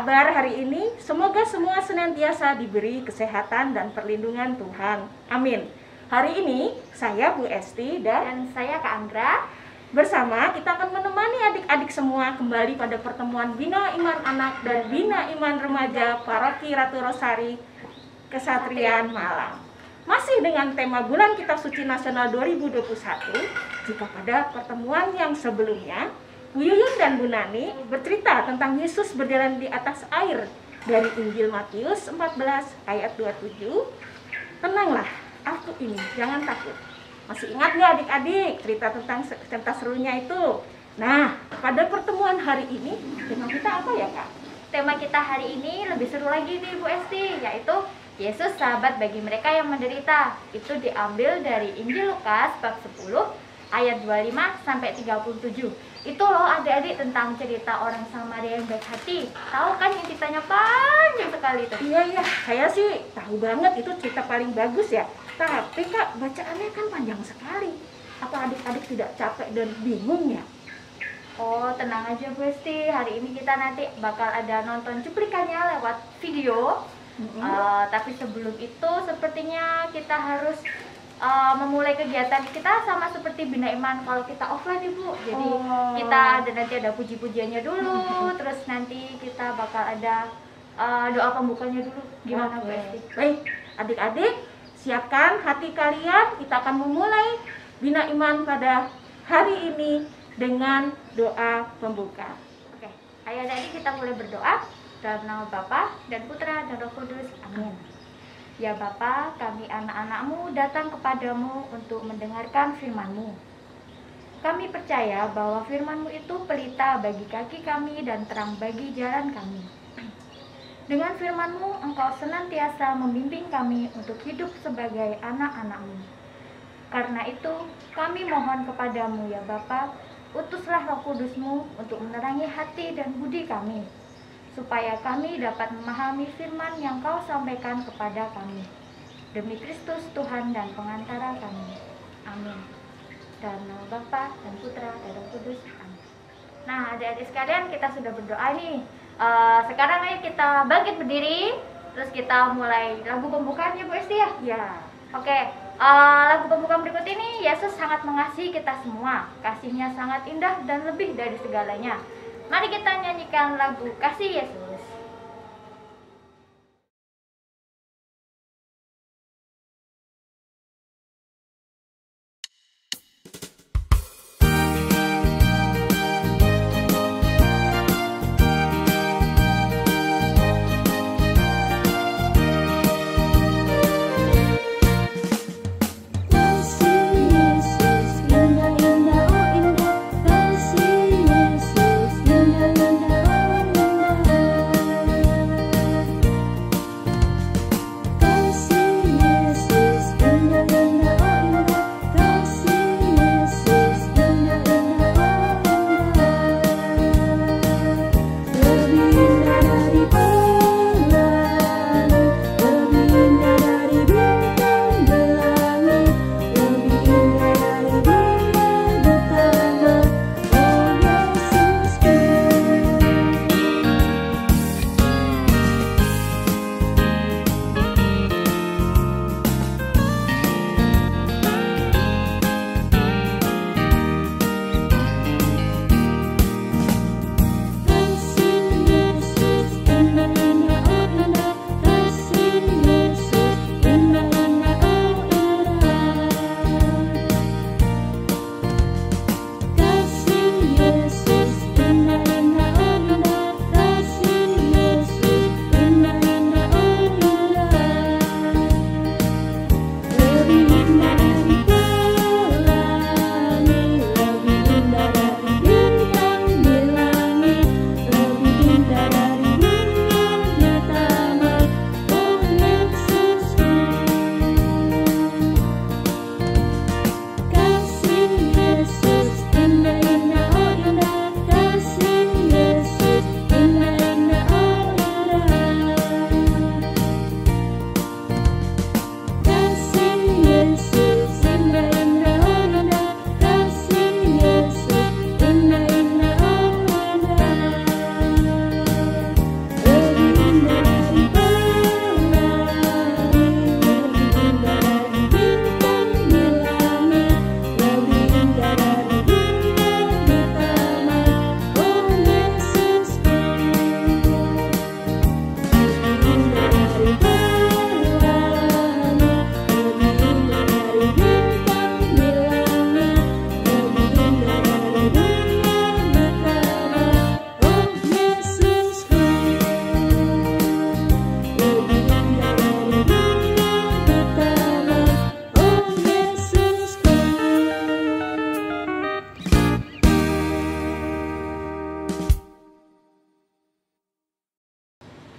kabar hari ini? Semoga semua senantiasa diberi kesehatan dan perlindungan Tuhan. Amin. Hari ini saya Bu Esti dan saya Kak Anggra. Bersama kita akan menemani adik-adik semua kembali pada pertemuan Bina Iman Anak dan Bina Iman Remaja Paroki Ratu Rosari Kesatrian Malang. Masih dengan tema Bulan Kitab Suci Nasional 2021, jika pada pertemuan yang sebelumnya Bu Yuyun dan Bu Nani bercerita tentang Yesus berjalan di atas air dari Injil Matius 14 ayat 27. Tenanglah, aku ini, jangan takut. Masih ingat nggak adik-adik cerita tentang cerita serunya itu? Nah, pada pertemuan hari ini tema kita apa ya Kak? Tema kita hari ini lebih seru lagi nih Bu Esti, yaitu Yesus sahabat bagi mereka yang menderita. Itu diambil dari Injil Lukas bab 10 ayat 25 sampai 37. Itu loh adik-adik tentang cerita orang Samaria yang baik hati. Tahu kan yang ceritanya panjang sekali itu? Iya, saya sih tahu banget itu cerita paling bagus ya. Tapi Kak, bacaannya kan panjang sekali. Apa adik-adik tidak capek dan bingung ya? Oh, tenang aja Bu Esti. Hari ini kita nanti bakal ada nonton cuplikannya lewat video. Tapi sebelum itu sepertinya kita harus memulai kegiatan kita sama seperti Bina Iman kalau kita offline Ibu. Jadi kita nanti ada puji-pujiannya dulu, terus nanti kita bakal ada doa pembukanya dulu. Gimana Bu Esti? Baik, adik-adik siapkan hati kalian. Kita akan memulai Bina Iman pada hari ini dengan doa pembuka. Oke, ayo adik-adik kita mulai berdoa dalam nama Bapa dan Putra dan Roh Kudus. Amin. Ya Bapa, kami anak-anak-Mu datang kepadamu untuk mendengarkan firman-Mu. Kami percaya bahwa firman-Mu itu pelita bagi kaki kami dan terang bagi jalan kami. Dengan firman-Mu, Engkau senantiasa membimbing kami untuk hidup sebagai anak-anak-Mu. Karena itu, kami mohon kepadamu ya Bapa, utuslah Roh Kudus-Mu untuk menerangi hati dan budi kami, supaya kami dapat memahami firman yang Kau sampaikan kepada kami. Demi Kristus Tuhan dan pengantara kami. Amin. Dalam nama Bapa dan Putra dan Roh Kudus. Amin. Nah, adik-adik sekalian, kita sudah berdoa nih. Sekarang ayo kita bangkit berdiri, terus kita mulai lagu pembukaannya Bu Esti ya? Ya. Oke. Lagu pembukaan berikut ini, Yesus sangat mengasihi kita semua. Kasihnya sangat indah dan lebih dari segalanya. Mari kita nyanyikan lagu Kasih Yesus.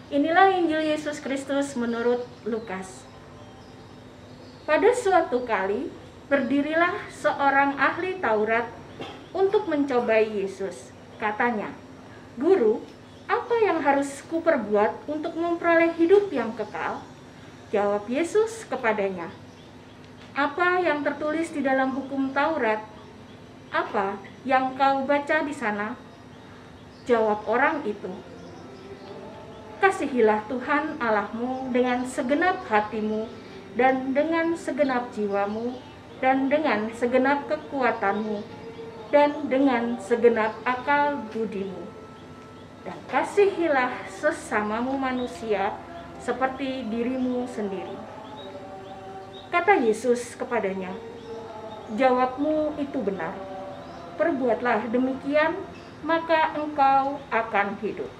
Inilah Injil Yesus Kristus menurut Lukas. Pada suatu kali, berdirilah seorang ahli Taurat untuk mencobai Yesus. Katanya, "Guru, apa yang harus kuperbuat untuk memperoleh hidup yang kekal?" Jawab Yesus kepadanya, "Apa yang tertulis di dalam hukum Taurat? Apa yang kau baca di sana?" Jawab orang itu, "Kasihilah Tuhan Allahmu dengan segenap hatimu dan dengan segenap jiwamu dan dengan segenap kekuatanmu dan dengan segenap akal budimu. Dan kasihilah sesamamu manusia seperti dirimu sendiri." Kata Yesus kepadanya, "Jawabmu itu benar. Perbuatlah demikian, maka engkau akan hidup."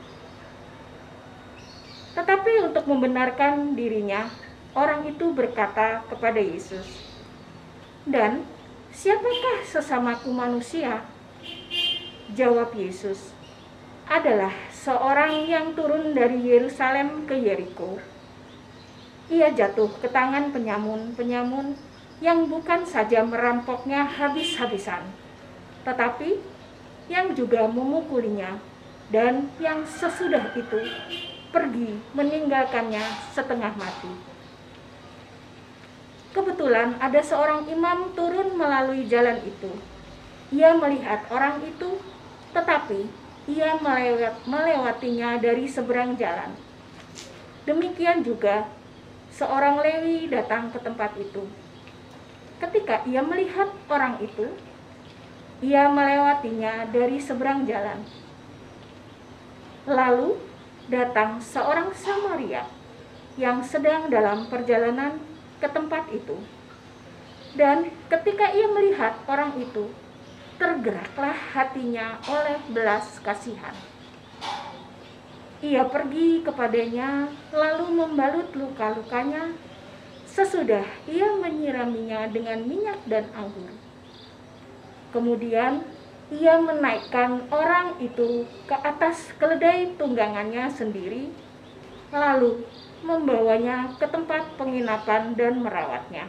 Tetapi untuk membenarkan dirinya, orang itu berkata kepada Yesus, "Dan siapakah sesamaku manusia?" Jawab Yesus, "Adalah seorang yang turun dari Yerusalem ke Yeriko. Ia jatuh ke tangan penyamun-penyamun yang bukan saja merampoknya habis-habisan, tetapi yang juga memukulinya, dan yang sesudah itu pergi meninggalkannya setengah mati. Kebetulan ada seorang imam turun melalui jalan itu. Ia melihat orang itu, tetapi ia melewatinya dari seberang jalan. Demikian juga seorang Lewi datang ke tempat itu. Ketika ia melihat orang itu, ia melewatinya dari seberang jalan. Lalu datang seorang Samaria yang sedang dalam perjalanan ke tempat itu. Dan ketika ia melihat orang itu, tergeraklah hatinya oleh belas kasihan. Ia pergi kepadanya, lalu membalut luka-lukanya. Sesudah ia menyiraminya dengan minyak dan anggur. Kemudian ia menaikkan orang itu ke atas keledai tunggangannya sendiri, lalu membawanya ke tempat penginapan dan merawatnya.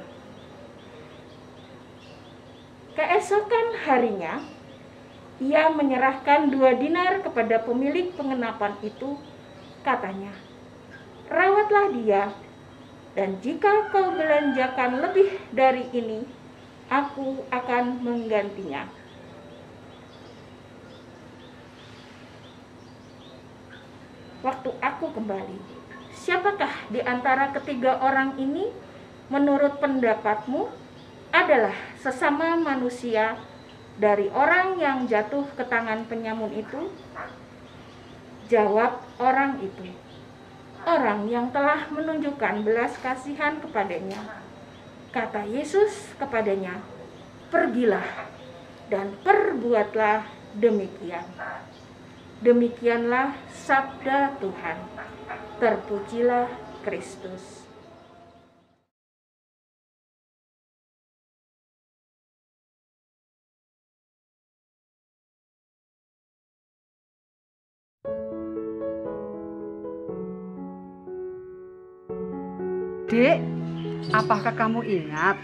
Keesokan harinya, ia menyerahkan 2 dinar kepada pemilik penginapan itu. Katanya, "Rawatlah dia, dan jika kau belanjakan lebih dari ini, aku akan menggantinya." Waktu aku kembali, siapakah di antara ketiga orang ini menurut pendapatmu adalah sesama manusia dari orang yang jatuh ke tangan penyamun itu? Jawab orang itu, "Orang yang telah menunjukkan belas kasihan kepadanya." Kata Yesus kepadanya, "Pergilah dan perbuatlah demikian." Demikianlah sabda Tuhan. Terpujilah Kristus. Dek, apakah kamu ingat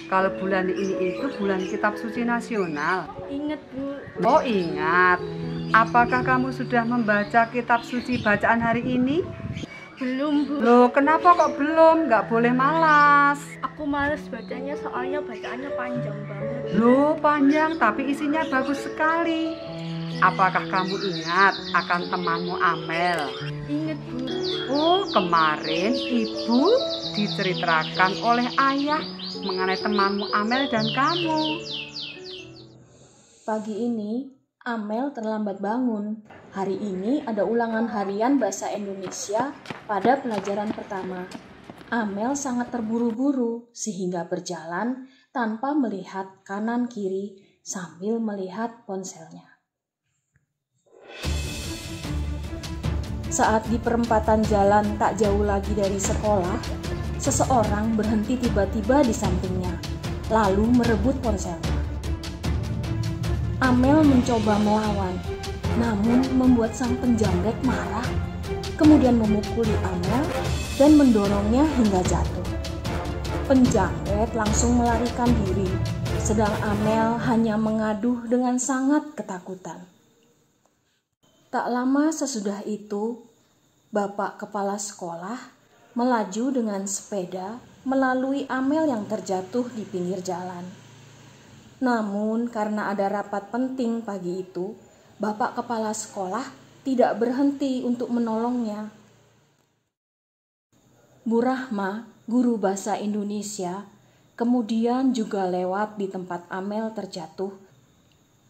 kalau bulan ini itu bulan kitab suci nasional? Ingat, Bu. Oh, ingat. Apakah kamu sudah membaca kitab suci bacaan hari ini? Belum, Bu. Loh, kenapa kok belum? Nggak boleh malas. Aku males bacanya, soalnya bacaannya panjang banget. Loh, panjang tapi isinya bagus sekali. Apakah kamu ingat akan temanmu Amel? Ingat, Bu. Oh, kemarin ibu diceritakan oleh ayah mengenai temanmu Amel dan kamu. Pagi ini, Amel terlambat bangun. Hari ini ada ulangan harian bahasa Indonesia pada pelajaran pertama. Amel sangat terburu-buru sehingga berjalan tanpa melihat kanan kiri sambil melihat ponselnya. Saat di perempatan jalan tak jauh lagi dari sekolah, seseorang berhenti tiba-tiba di sampingnya, lalu merebut ponselnya. Amel mencoba melawan, namun membuat sang penjamret marah. kemudian memukuli Amel dan mendorongnya hingga jatuh. Penjamret langsung melarikan diri, sedang Amel hanya mengaduh dengan sangat ketakutan. Tak lama sesudah itu, Bapak Kepala Sekolah melaju dengan sepeda melalui Amel yang terjatuh di pinggir jalan. Namun karena ada rapat penting pagi itu, Bapak Kepala Sekolah tidak berhenti untuk menolongnya. Bu Rahma, guru bahasa Indonesia, kemudian juga lewat di tempat Amel terjatuh.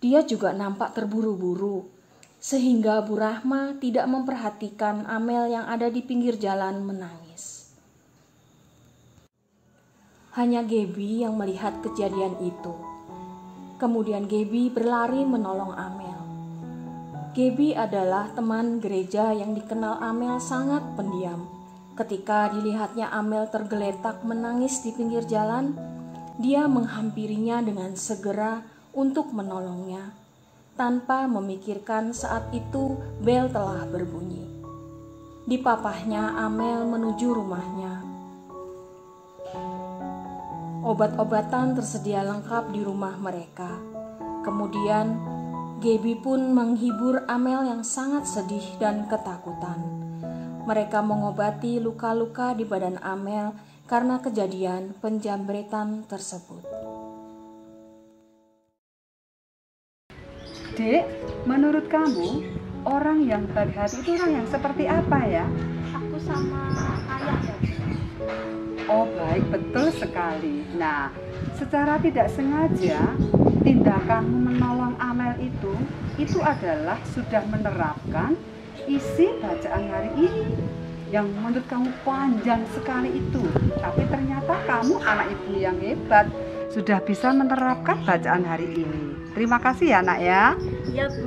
Dia juga nampak terburu-buru, sehingga Bu Rahma tidak memperhatikan Amel yang ada di pinggir jalan menangis. Hanya Gaby yang melihat kejadian itu. Kemudian Gaby berlari menolong Amel. Gaby adalah teman gereja yang dikenal Amel sangat pendiam. Ketika dilihatnya Amel tergeletak menangis di pinggir jalan, dia menghampirinya dengan segera untuk menolongnya, tanpa memikirkan saat itu bel telah berbunyi. Dipapahnya Amel menuju rumahnya. Obat-obatan tersedia lengkap di rumah mereka. Kemudian Gaby pun menghibur Amel yang sangat sedih dan ketakutan. Mereka mengobati luka-luka di badan Amel karena kejadian penjambretan tersebut. Dek, menurut kamu orang yang baik hati itu orang yang seperti apa ya? Aku sama ayah ya. Oh baik, betul sekali. Nah, secara tidak sengaja tindakanmu menolong Amel itu adalah sudah menerapkan isi bacaan hari ini yang menurut kamu panjang sekali itu. Tapi ternyata kamu anak ibu yang hebat, sudah bisa menerapkan bacaan hari ini. Terima kasih ya nak ya. Iya Bu.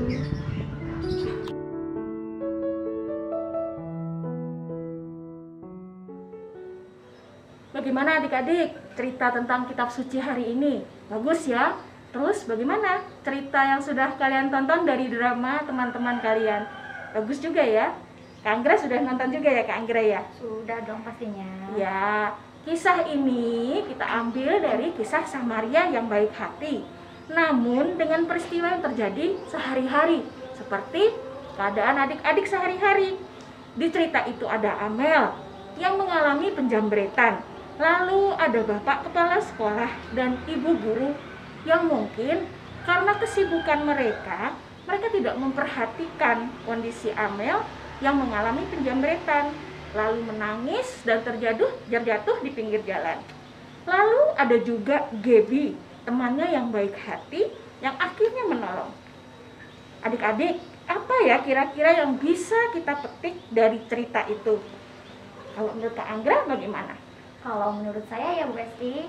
Bagaimana adik-adik cerita tentang kitab suci hari ini? Bagus ya? Terus bagaimana cerita yang sudah kalian tonton dari drama teman-teman kalian? Bagus juga ya? Kak Anggra sudah nonton juga ya Kak Anggra ya? Sudah dong pastinya. Ya, kisah ini kita ambil dari kisah Samaria yang baik hati. Namun dengan peristiwa yang terjadi sehari-hari, seperti keadaan adik-adik sehari-hari. Di cerita itu ada Amel yang mengalami penjambretan. Lalu ada bapak kepala sekolah dan ibu guru yang mungkin karena kesibukan mereka tidak memperhatikan kondisi Amel yang mengalami penjambretan, lalu menangis dan terjatuh di pinggir jalan. Lalu ada juga Gaby, temannya yang baik hati yang akhirnya menolong. Adik-adik, apa ya kira-kira yang bisa kita petik dari cerita itu? Kalau menurut Kak Anggra bagaimana? Kalau menurut saya ya Bu Esti,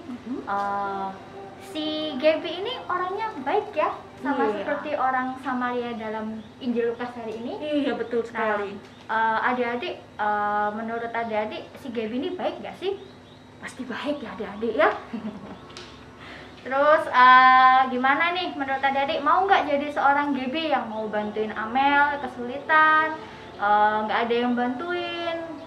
si Gaby ini orangnya baik ya, sama Iya. seperti orang Samaria dalam Injil Lukas hari ini. Iya betul sekali. Adik-adik, menurut adik-adik si Gaby ini baik gak sih? Pasti baik ya adik-adik ya. Terus gimana nih menurut adik-adik, mau nggak jadi seorang Gaby yang mau bantuin Amel kesulitan, nggak ada yang bantuin?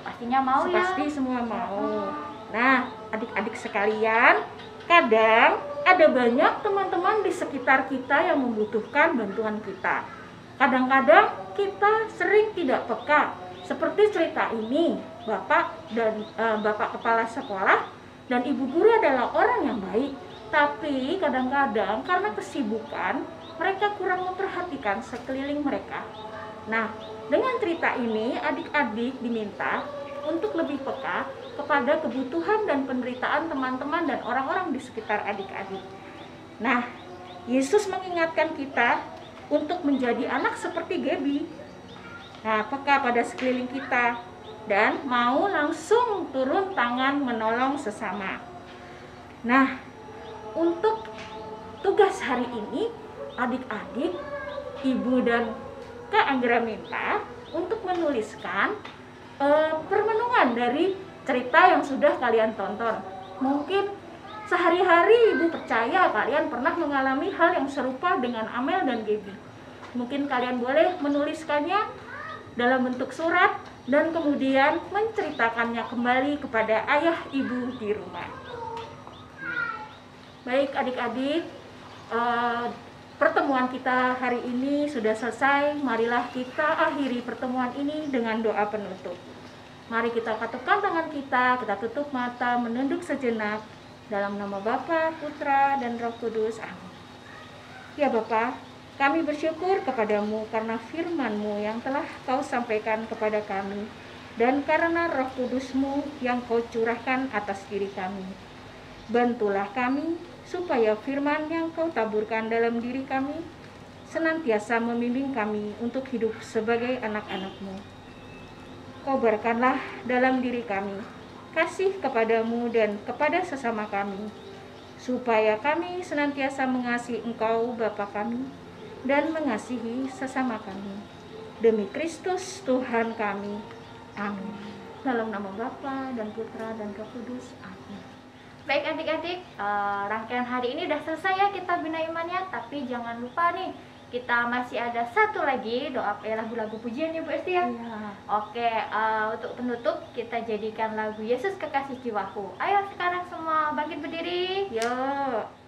Pastinya mau ya. Pasti semua mau. Nah, adik-adik sekalian, kadang ada banyak teman-teman di sekitar kita yang membutuhkan bantuan kita. Kadang-kadang kita sering tidak peka. Seperti cerita ini, Bapak kepala sekolah dan ibu guru adalah orang yang baik. Tapi kadang-kadang karena kesibukan, mereka kurang memperhatikan sekeliling mereka. Nah, dengan cerita ini, adik-adik diminta untuk lebih peka kepada kebutuhan dan penderitaan teman-teman dan orang-orang di sekitar adik-adik. Nah, Yesus mengingatkan kita untuk menjadi anak seperti Gaby. Nah, peka pada sekeliling kita dan mau langsung turun tangan menolong sesama. Nah, untuk tugas hari ini, adik-adik, ibu dan Kak Anggra minta untuk menuliskan permenungan dari cerita yang sudah kalian tonton. Mungkin sehari-hari ibu percaya kalian pernah mengalami hal yang serupa dengan Amel dan Gaby. Mungkin kalian boleh menuliskannya dalam bentuk surat dan kemudian menceritakannya kembali kepada ayah ibu di rumah. Baik adik-adik, pertemuan kita hari ini sudah selesai. Marilah kita akhiri pertemuan ini dengan doa penutup. Mari kita katupkan tangan kita tutup mata, menunduk sejenak. Dalam nama Bapa, Putra, dan Roh Kudus. Amin. Ya Bapa, kami bersyukur kepadamu karena firman-Mu yang telah Kau sampaikan kepada kami, dan karena Roh Kudus-Mu yang Kau curahkan atas diri kami. Bantulah kami supaya firman yang Kau taburkan dalam diri kami senantiasa membimbing kami untuk hidup sebagai anak-anak-Mu. Kobarkanlah dalam diri kami kasih kepadamu dan kepada sesama kami, supaya kami senantiasa mengasihi Engkau Bapa kami dan mengasihi sesama kami. Demi Kristus Tuhan kami. Amin. Dalam nama Bapa dan Putra dan Roh Kudus. Amin. Baik adik-adik, rangkaian hari ini udah selesai ya kita bina imannya. Tapi jangan lupa nih, kita masih ada satu lagi doa lagu-lagu pujian ya Bu Esti ya. Ya. Oke, untuk penutup kita jadikan lagu Yesus Kekasih Jiwaku. Ayo sekarang semua bangkit berdiri. Yuk.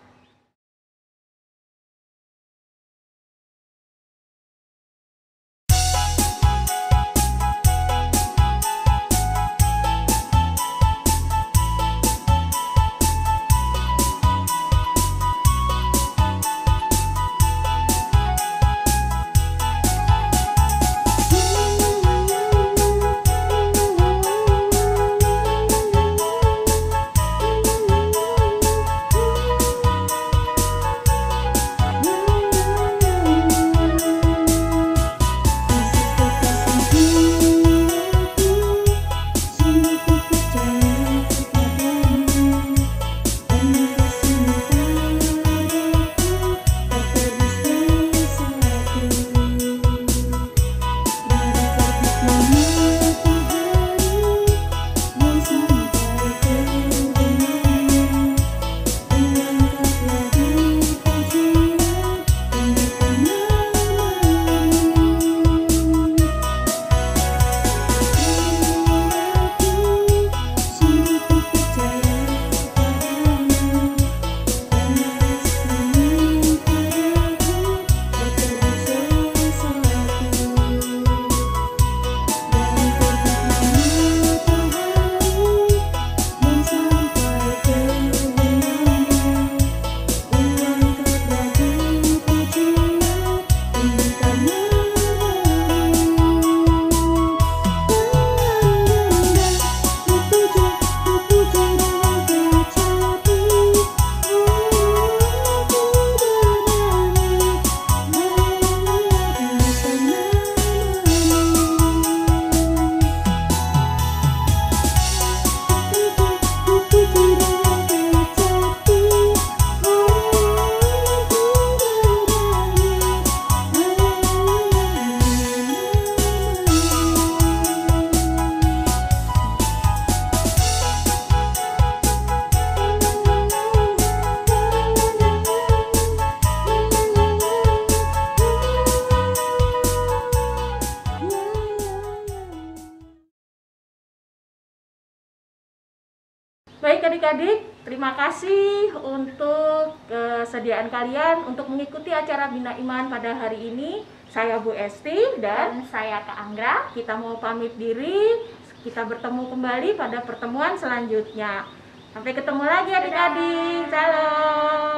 Baik adik-adik, terima kasih untuk kesediaan kalian untuk mengikuti acara Bina Iman pada hari ini. Saya Bu Esti dan saya Kak Anggra. kita mau pamit diri. Kita bertemu kembali pada pertemuan selanjutnya. Sampai ketemu lagi adik-adik. Salam.